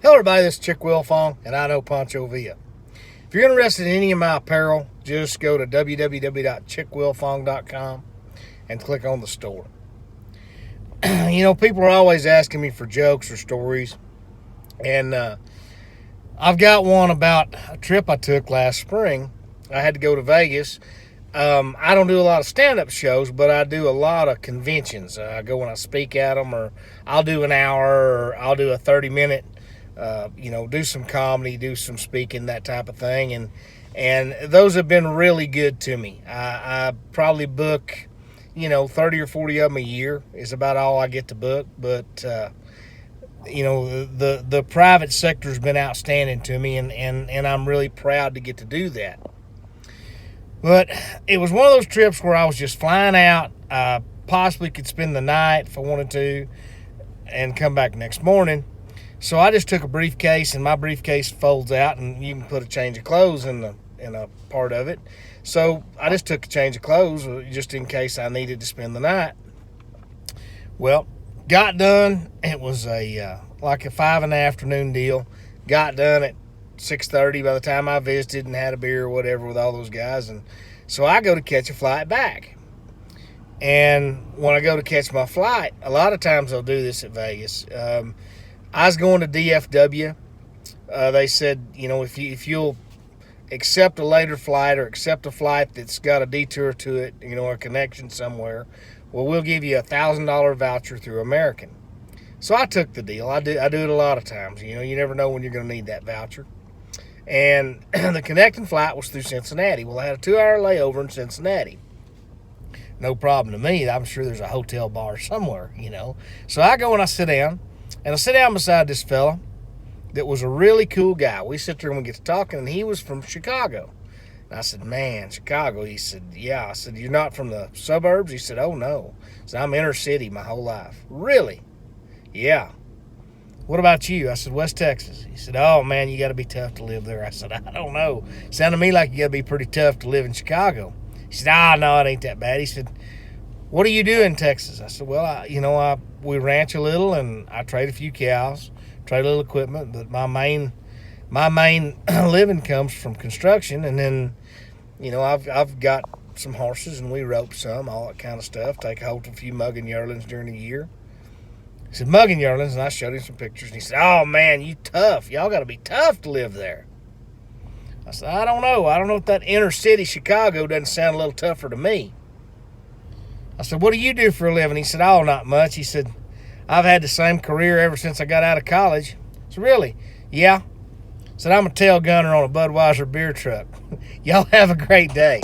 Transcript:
Hello everybody, this is Chick Wilfong, and I know Pancho Villa. If you're interested in any of my apparel, just go to www.chickwilfong.com and click on the store. People are always asking me for jokes or stories, and I've got one about a trip I took last spring. I had to go to Vegas. I don't do a lot of stand-up shows, but I do a lot of conventions. I go when I speak at them, or I'll do an hour, or I'll do a 30-minute, do some comedy, do some speaking, that type of thing. And those have been really good to me. I probably book, 30 or 40 of them a year is about all I get to book. But, the private sector's been outstanding to me, and I'm really proud to get to do that. But it was one of those trips where I was just flying out. I possibly could spend the night if I wanted to and come back next morning. So I just took a briefcase, and my briefcase folds out, and you can put a change of clothes in a part of it. So I just took a change of clothes just in case I needed to spend the night. Well, got done. It was like a 5 in the afternoon deal. Got done at 6:30 by the time I visited and had a beer or whatever with all those guys. And so I go to catch a flight back. And when I go to catch my flight, a lot of times I'll do this at Vegas. I was going to DFW. They said, if you'll accept a later flight or accept a flight that's got a detour to it, a connection somewhere, well, we'll give you a $1,000 voucher through American. So I took the deal. I do it a lot of times. You never know when you're going to need that voucher. And the connecting flight was through Cincinnati. Well, I had a 2-hour layover in Cincinnati. No problem to me. I'm sure there's a hotel bar somewhere, So I go and I sit down. And I sit down beside this fella that was a really cool guy. We sit there and we get to talking, and he was from Chicago. And I said, man, Chicago? He said, yeah. I said, you're not from the suburbs? He said, oh, no. I said, I'm inner city my whole life. Really? Yeah. What about you? I said, West Texas. He said, oh, man, you got to be tough to live there. I said, I don't know. Sounded to me like you got to be pretty tough to live in Chicago. He said, no, it ain't that bad. He said, what do you do in Texas? I said, well, we ranch a little, and I trade a few cows, trade a little equipment, but my main living comes from construction. And then, I've got some horses, and we rope some, all that kind of stuff. Take hold of a few mugging yearlings during the year. He said, mugging yearlings, and I showed him some pictures, and he said, oh, man, you tough. Y'all got to be tough to live there. I said, I don't know. I don't know if that inner city Chicago doesn't sound a little tougher to me. I said, what do you do for a living? He said, oh, not much. He said, I've had the same career ever since I got out of college. I said, really? Yeah. I said, I'm a tail gunner on a Budweiser beer truck. Y'all have a great day.